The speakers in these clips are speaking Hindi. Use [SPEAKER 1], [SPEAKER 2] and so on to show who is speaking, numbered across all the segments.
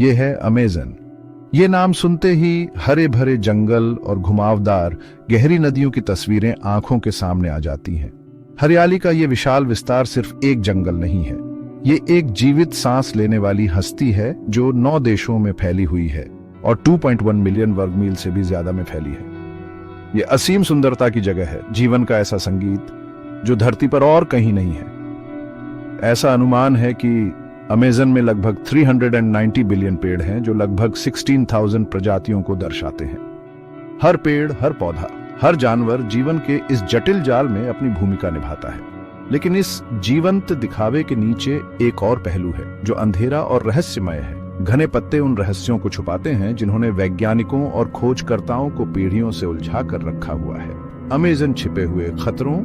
[SPEAKER 1] ये है अमेज़न। ये नाम सुनते ही हरे भरे जंगल और घुमावदार गहरी नदियों की तस्वीरें आंखों के सामने आ जाती हैं। हरियाली का ये विशाल विस्तार सिर्फ एक जंगल नहीं है, ये एक जीवित सांस लेने वाली हस्ती है जो 9 देशों में फैली हुई है और 2.1 मिलियन वर्ग मील से भी ज्यादा में फैली है। ये असीम सुंदरता की जगह है, जीवन का ऐसा संगीत जो धरती पर और कहीं नहीं है। ऐसा अनुमान है कि अमेज़न में लगभग 390 बिलियन पेड़ हैं जो लगभग 16,000 प्रजातियों को दर्शाते हैं। हर पेड़, हर पौधा, हर जानवर जीवन के इस जटिल जाल में अपनी भूमिका निभाता है। लेकिन इस जीवंत दिखावे के नीचे एक और पहलू है जो अंधेरा और रहस्यमय है। घने पत्ते उन रहस्यों को छुपाते हैं जिन्होंने वैज्ञानिकों और खोजकर्ताओं को पीढ़ियों से उलझा कर रखा हुआ है। अमेज़न छिपे हुए खतरों,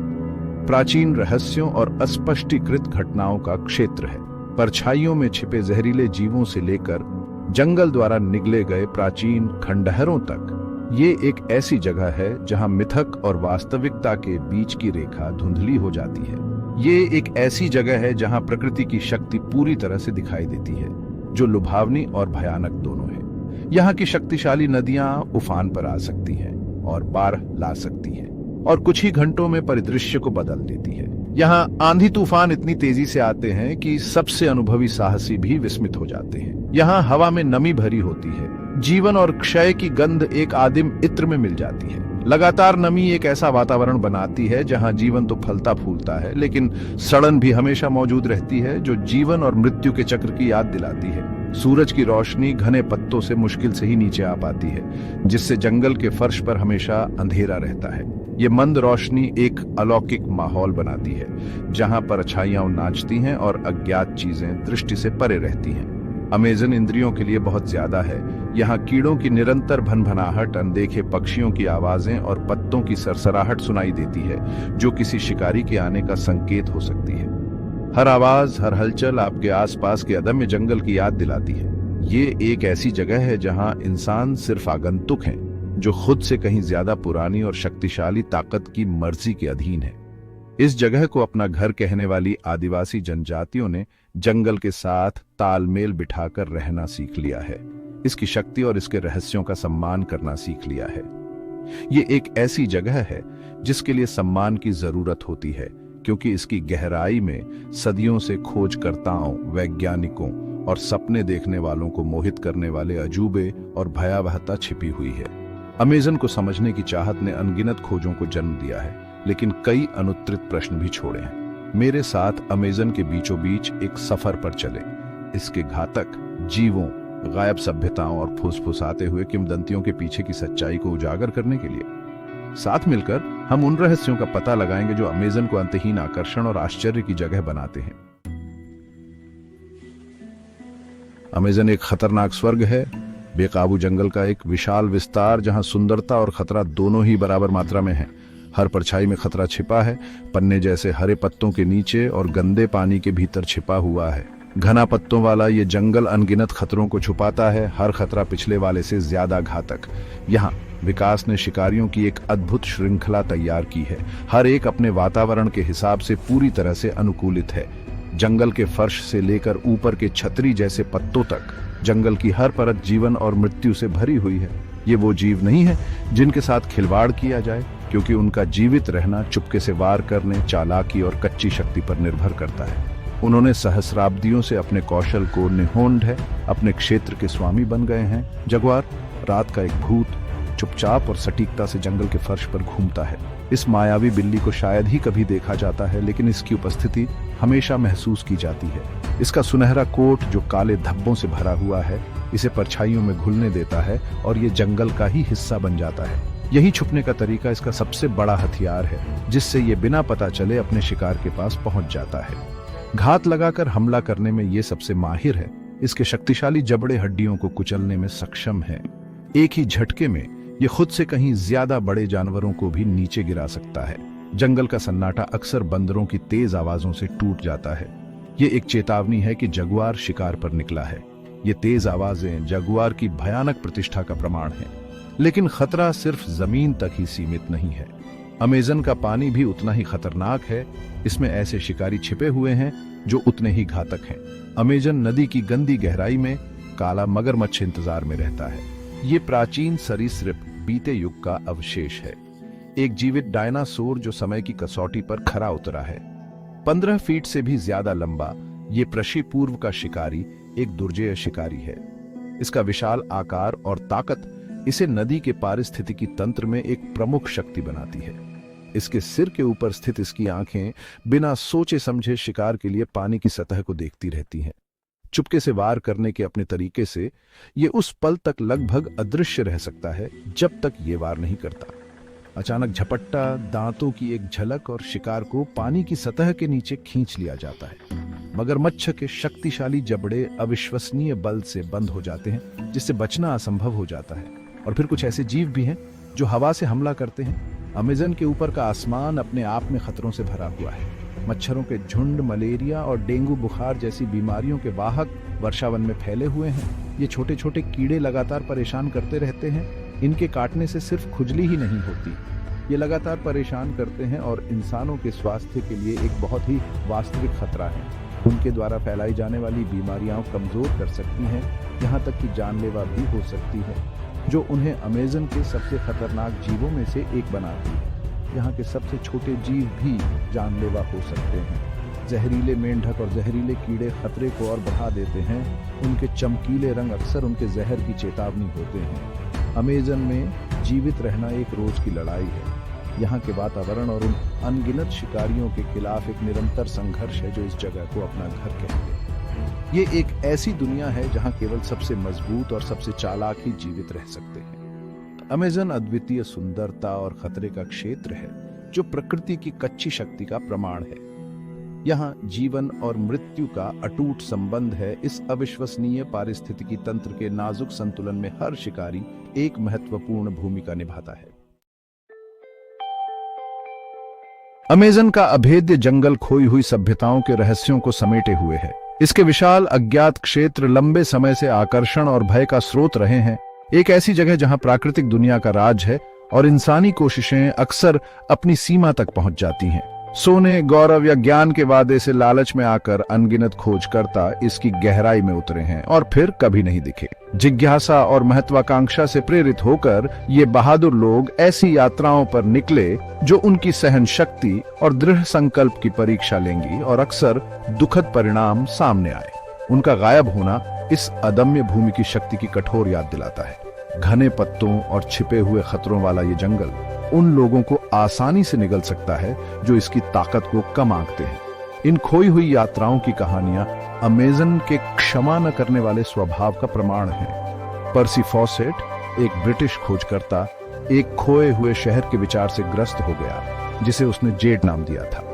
[SPEAKER 1] प्राचीन रहस्यों और अस्पष्टीकृत घटनाओं का क्षेत्र है। परछाइयों में छिपे जहरीले जीवों से लेकर जंगल द्वारा निगले गए प्राचीन खंडहरों तक, ये एक ऐसी जगह है जहां मिथक और वास्तविकता के बीच की रेखा धुंधली हो जाती है। ये एक ऐसी जगह है जहां प्रकृति की शक्ति पूरी तरह से दिखाई देती है, जो लुभावनी और भयानक दोनों है। यहाँ की शक्तिशाली नदियां उफान पर आ सकती हैं और बाढ़ ला सकती हैं और कुछ ही घंटों में परिदृश्य को बदल देती है। यहाँ आंधी तूफान इतनी तेजी से आते हैं कि सबसे अनुभवी साहसी भी विस्मित हो जाते हैं। यहाँ हवा में नमी भरी होती है, जीवन और क्षय की गंध एक आदिम इत्र में मिल जाती है। लगातार नमी एक ऐसा वातावरण बनाती है जहां जीवन तो फलता फूलता है, लेकिन सड़न भी हमेशा मौजूद रहती है जो जीवन और मृत्यु के चक्र की याद दिलाती है। सूरज की रोशनी घने पत्तों से मुश्किल से ही नीचे आ पाती है, जिससे जंगल के फर्श पर हमेशा अंधेरा रहता है। ये मंद रोशनी एक अलौकिक माहौल बनाती है जहां परछाइयां नाचती हैं और अज्ञात चीजें दृष्टि से परे रहती हैं। अमेज़न इंद्रियों के लिए बहुत ज्यादा है। यहाँ कीड़ों की निरंतर भनभनाहट, अनदेखे पक्षियों की आवाजें और पत्तों की सरसराहट सुनाई देती है जो किसी शिकारी के आने का संकेत हो सकती है। हर आवाज, हर हलचल आपके आसपास के अदम्य जंगल की याद दिलाती है। ये एक ऐसी जगह है जहां इंसान सिर्फ आगंतुक हैं, जो खुद से कहीं ज्यादा पुरानी और शक्तिशाली ताकत की मर्जी के अधीन है। इस जगह को अपना घर कहने वाली आदिवासी जनजातियों ने जंगल के साथ तालमेल बिठाकर रहना सीख लिया है, इसकी शक्ति और इसके रहस्यों का सम्मान करना सीख लिया है। ये एक ऐसी जगह है जिसके लिए सम्मान की जरूरत होती है, क्योंकि इसकी गहराई में सदियों से खोजकर्ताओं, वैज्ञानिकों और सपने देखने वालों को मोहित करने वाले अजूबे और भयावहता छिपी हुई है। अमेज़न को समझने की चाहत ने अनगिनत खोजों को जन्म दिया है, लेकिन कई अनुत्तरित प्रश्न भी छोड़े हैं। मेरे साथ अमेज़न के बीचों बीच एक सफर पर चले, इसके घातक जीवों, गायब सभ्यताओं और फुसफुसाते हुए किंवदंतियों के पीछे की सच्चाई को उजागर करने के लिए। साथ मिलकर हम उन रहस्यों का पता लगाएंगे जो अमेज़न को अंतहीन आकर्षण और आश्चर्य की जगह बनाते हैं। अमेज़न एक खतरनाक स्वर्ग है, बेकाबू जंगल का एक विशाल विस्तार जहां सुंदरता और खतरा दोनों ही बराबर मात्रा में है। हर परछाई में खतरा छिपा है, पन्ने जैसे हरे पत्तों के नीचे और गंदे पानी के भीतर छिपा हुआ है। घना पत्तों वाला ये जंगल अनगिनत खतरों को छुपाता है, हर खतरा पिछले वाले से ज्यादा घातक। यहाँ विकास ने शिकारियों की एक अद्भुत श्रृंखला तैयार की है, हर एक अपने वातावरण के हिसाब से पूरी तरह से अनुकूलित है। जंगल के फर्श से लेकर ऊपर के छतरी जैसे पत्तों तक जंगल की हर परत जीवन और मृत्यु से भरी हुई है। ये वो जीव नहीं है जिनके साथ खिलवाड़ किया जाए, क्योंकि उनका जीवित रहना चुपके से वार करने, चालाकी और कच्ची शक्ति पर निर्भर करता है। उन्होंने सहस्राब्दियों से अपने कौशल को निहोंड है, अपने क्षेत्र के स्वामी बन गए हैं। जगुआर, रात का एक भूत, चुपचाप और सटीकता से जंगल के फर्श पर घूमता है। इस मायावी बिल्ली को शायद ही कभी देखा जाता है, लेकिन इसकी उपस्थिति हमेशा महसूस की जाती है। इसका सुनहरा कोट जो काले धब्बों से भरा हुआ है, इसे परछाइयों में घुलने देता है और ये जंगल का ही हिस्सा बन जाता है। यही छुपने का तरीका इसका सबसे बड़ा हथियार है, जिससे ये बिना पता चले अपने शिकार के पास पहुंच जाता है। घात लगाकर हमला करने में ये सबसे माहिर है। इसके शक्तिशाली जबड़े हड्डियों को कुचलने में सक्षम है। एक ही झटके में ये खुद से कहीं ज्यादा बड़े जानवरों को भी नीचे गिरा सकता है। जंगल का सन्नाटा अक्सर बंदरों की तेज आवाजों से टूट जाता है। ये एक चेतावनी है कि जगुआर शिकार पर निकला है। ये तेज आवाजें जगुआर की भयानक प्रतिष्ठा का प्रमाण है। लेकिन खतरा सिर्फ जमीन तक ही सीमित नहीं है। अमेज़न का पानी भी उतना ही खतरनाक है। इसमें ऐसे शिकारी छिपे हुए हैं जो उतने ही घातक हैं। अमेज़न नदी की गंदी गहराई में काला मगरमच्छ इंतजार में रहता है। ये प्राचीन सरीसृप बीते युग का अवशेष है, एक जीवित डायनासोर जो समय की कसौटी पर खरा उतरा है। 15 फीट से भी ज्यादा लंबा ये प्रशी पूर्व का शिकारी एक दुर्जेय शिकारी है। इसका विशाल आकार और ताकत इसे नदी के पारिस्थितिकी तंत्र में एक प्रमुख शक्ति बनाती है। इसके सिर के ऊपर स्थित इसकी आंखें बिना सोचे समझे शिकार के लिए पानी की सतह को देखती रहती हैं। चुपके से वार करने के अपने तरीके से ये उस पल तक लगभग अदृश्य रह सकता है जब तक ये वार नहीं करता। अचानक झपट्टा, दांतों की एक झलक और शिकार को पानी की सतह के नीचे खींच लिया जाता है। मगरमच्छ के शक्तिशाली जबड़े अविश्वसनीय बल से बंद हो जाते हैं, जिससे बचना असंभव हो जाता है। और फिर कुछ ऐसे जीव भी हैं जो हवा से हमला करते हैं। अमेज़न के ऊपर का आसमान अपने आप में खतरों से भरा हुआ है। मच्छरों के झुंड, मलेरिया और डेंगू बुखार जैसी बीमारियों के वाहक वर्षावन में फैले हुए हैं। ये छोटे छोटे कीड़े लगातार परेशान करते रहते हैं। इनके काटने से सिर्फ खुजली ही नहीं होती, ये लगातार परेशान करते हैं और इंसानों के स्वास्थ्य के लिए एक बहुत ही वास्तविक खतरा है। उनके द्वारा फैलाई जाने वाली बीमारियां कमजोर कर सकती हैं, यहाँ तक कि जानलेवा भी हो सकती है, जो उन्हें अमेज़न के सबसे खतरनाक जीवों में से एक बनाती है। यहाँ के सबसे छोटे जीव भी जानलेवा हो सकते हैं। जहरीले मेंढक और जहरीले कीड़े खतरे को और बढ़ा देते हैं। उनके चमकीले रंग अक्सर उनके जहर की चेतावनी होते हैं। अमेज़न में जीवित रहना एक रोज की लड़ाई है। यहाँ के वातावरण और उन अनगिनत शिकारियों के खिलाफ एक निरंतर संघर्ष है जो इस जगह को अपना घर कहते हैं। ये एक ऐसी दुनिया है जहाँ केवल सबसे मजबूत और सबसे चालाक ही जीवित रह सकते हैं। अमेज़न अद्वितीय सुंदरता और खतरे का क्षेत्र है, जो प्रकृति की कच्ची शक्ति का प्रमाण है। यहाँ जीवन और मृत्यु का अटूट संबंध है। इस अविश्वसनीय पारिस्थितिकी तंत्र के नाजुक संतुलन में हर शिकारी एक महत्वपूर्ण भूमिका निभाता है। अमेज़न का अभेद्य जंगल खोई हुई सभ्यताओं के रहस्यों को समेटे हुए है। इसके विशाल अज्ञात क्षेत्र लंबे समय से आकर्षण और भय का स्रोत रहे हैं। एक ऐसी जगह जहां प्राकृतिक दुनिया का राज है और इंसानी कोशिशें अक्सर अपनी सीमा तक पहुंच जाती हैं। सोने, गौरव या ज्ञान के वादे से लालच में आकर अनगिनत खोजकर्ता इसकी गहराई में उतरे हैं और फिर कभी नहीं दिखे। जिज्ञासा और महत्वाकांक्षा से प्रेरित होकर ये बहादुर लोग ऐसी यात्राओं पर निकले जो उनकी सहन शक्ति और दृढ़ संकल्प की परीक्षा लेंगी और अक्सर दुखद परिणाम सामने आए। उनका गायब होना इस अदम्य भूमि की शक्ति की कठोर याद दिलाता है। घने पत्तों और छिपे हुए खतरों वाला ये जंगल उन लोगों को आसानी से निगल सकता है जो इसकी ताकत को कम आंकते हैं। इन खोई हुई यात्राओं की कहानियां अमेज़न के क्षमा न करने वाले स्वभाव का प्रमाण है। पर्सी फॉसेट, एक ब्रिटिश खोजकर्ता, एक खोए हुए शहर के विचार से ग्रस्त हो गया जिसे उसने जेड नाम दिया था।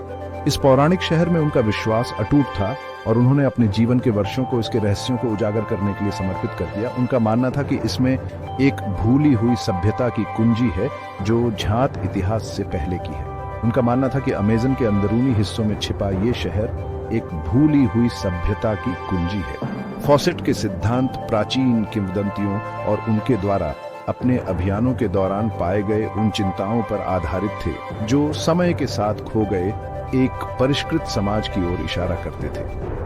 [SPEAKER 1] इस पौराणिक शहर में उनका विश्वास अटूट था और उन्होंने अपने जीवन के वर्षों को इसके रहस्यों को उजागर करने के लिए समर्पित कर दिया। उनका मानना था कि इसमें एक भूली हुई सभ्यता की कुंजी है जो झात इतिहास से पहले की है। उनका मानना था कि अमेज़न के अंदरूनी हिस्सों में छिपा ये शहर एक भूली हुई सभ्यता की कुंजी है। फॉसेट के सिद्धांत प्राचीन किंवदंतियों और उनके द्वारा अपने अभियानों के दौरान पाए गए उन चिंताओं पर आधारित थे जो समय के साथ खो गए एक परिष्कृत समाज की ओर इशारा करते थे।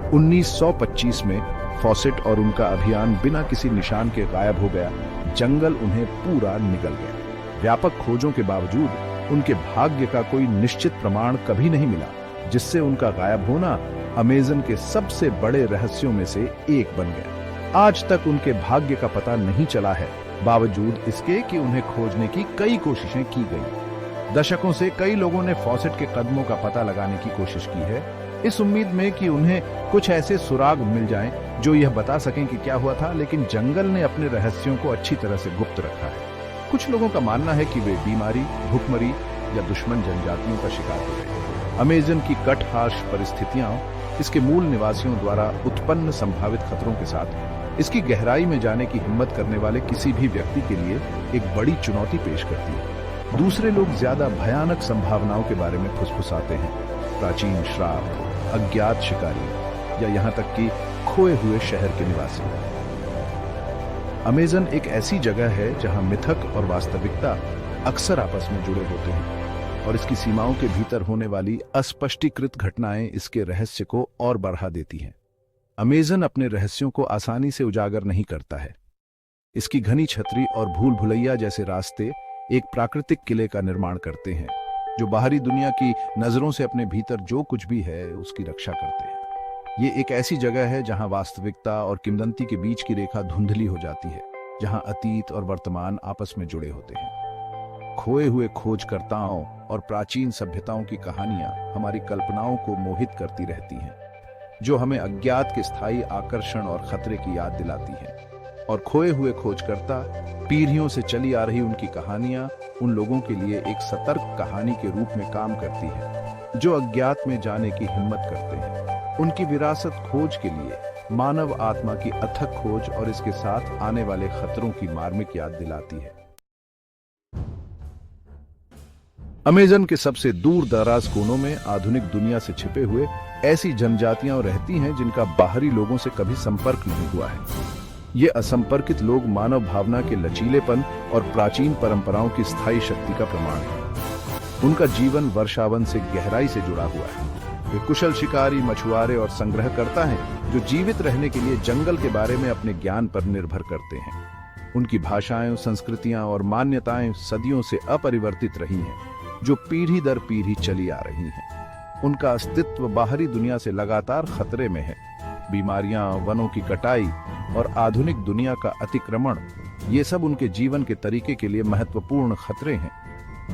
[SPEAKER 1] 1925 में फॉसेट और उनका अभियान बिना किसी निशान के गायब हो गया। जंगल उन्हें पूरा निगल गया। व्यापक खोजों के बावजूद उनके भाग्य का कोई निश्चित प्रमाण कभी नहीं मिला, जिससे उनका गायब होना अमेज़न के सबसे बड़े रहस्यों में से एक बन गया। आज तक उनके भाग्य का पता नहीं चला है, बावजूद इसके कि उन्हें खोजने की कई कोशिशें की गई। दशकों से कई लोगों ने फॉसेट के कदमों का पता लगाने की कोशिश की है, इस उम्मीद में कि उन्हें कुछ ऐसे सुराग मिल जाएं जो यह बता सकें कि क्या हुआ था, लेकिन जंगल ने अपने रहस्यों को अच्छी तरह से गुप्त रखा है। कुछ लोगों का मानना है कि वे बीमारी, भूखमरी या दुश्मन जनजातियों का शिकार हो गए। अमेज़न की कठहाश परिस्थितियां इसके मूल निवासियों द्वारा उत्पन्न संभावित खतरों के साथ इसकी गहराई में जाने की हिम्मत करने वाले किसी भी व्यक्ति के लिए एक बड़ी चुनौती पेश करती है। दूसरे लोग ज्यादा भयानक संभावनाओं के बारे में फुसफुसाते हैं, प्राचीन श्राप, अज्ञात शिकारी या यहाँ तक कि खोए हुए शहर के निवासी। अमेज़न एक ऐसी जगह है जहाँ मिथक और वास्तविकता अक्सर आपस में जुड़े होते हैं और इसकी सीमाओं के भीतर होने वाली अस्पष्टीकृत घटनाएं इसके रहस्य को और बढ़ा देती हैं। अमेज़न अपने रहस्यों को आसानी से उजागर नहीं करता है। इसकी घनी छतरी और भूल भुलैया जैसे रास्ते एक प्राकृतिक किले का निर्माण करते हैं, जो बाहरी दुनिया की नजरों से अपने भीतर जो कुछ भी है उसकी रक्षा करते हैं। ये एक ऐसी जगह है जहां वास्तविकता और किंवदंती के बीच की रेखा धुंधली हो जाती है, जहां अतीत और वर्तमान आपस में जुड़े होते हैं। खोए हुए खोजकर्ताओं और प्राचीन सभ्यताओं की कहानियां हमारी कल्पनाओं को मोहित करती रहती हैं, जो हमें अज्ञात के स्थायी आकर्षण और खतरे की याद दिलाती हैं। और खोए हुए खोजकर्ता, पीढ़ियों से चली आ रही उनकी कहानियां उन लोगों के लिए एक सतर्क कहानी के रूप में काम करती है, जो अज्ञात में जाने की हिम्मत करते हैं। उनकी विरासत खोज के लिए मानव आत्मा की अथक खोज और इसके साथ आने वाले खतरों की मार्मिक याद दिलाती है। अमेज़न के सबसे दूर दराज कोनों में आधुनिक दुनिया से छिपे हुए ऐसी जनजातियां रहती हैं जिनका बाहरी लोगों से कभी संपर्क नहीं हुआ है। ये असंपर्कित लोग मानव भावना के लचीलेपन और प्राचीन परंपराओं की स्थायी शक्ति का प्रमाण है। उनका जीवन वर्षावन से गहराई से जुड़ा हुआ है। वे कुशल शिकारी, मछुआरे और संग्रहकर्ता हैं, जो जीवित रहने के लिए जंगल के बारे में अपने ज्ञान पर निर्भर करते हैं। उनकी भाषाएं, संस्कृतियां और मान्यताएं सदियों से अपरिवर्तित रही हैं, जो पीढ़ी दर पीढ़ी चली आ रही हैं। उनका अस्तित्व बाहरी दुनिया से लगातार खतरे में है। बीमारियां, वनों की कटाई और आधुनिक दुनिया का अतिक्रमण, ये सब उनके जीवन के तरीके के लिए महत्वपूर्ण खतरे हैं।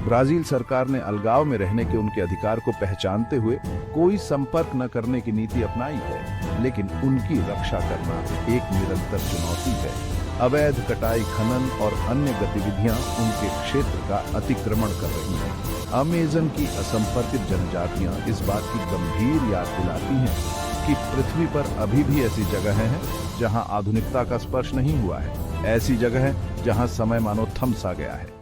[SPEAKER 1] ब्राजील सरकार ने अलगाव में रहने के उनके अधिकार को पहचानते हुए कोई संपर्क न करने की नीति अपनाई है, लेकिन उनकी रक्षा करना एक निरंतर चुनौती है। अवैध कटाई, खनन और अन्य गतिविधियां उनके क्षेत्र का अतिक्रमण कर रही हैं। अमेज़न की असंपर्कित जनजातियां इस बात की गंभीर याद दिलाती हैं कि पृथ्वी पर अभी भी ऐसी जगहें हैं जहां आधुनिकता का स्पर्श नहीं हुआ है, ऐसी जगह जहां समय मानो थम सा गया है।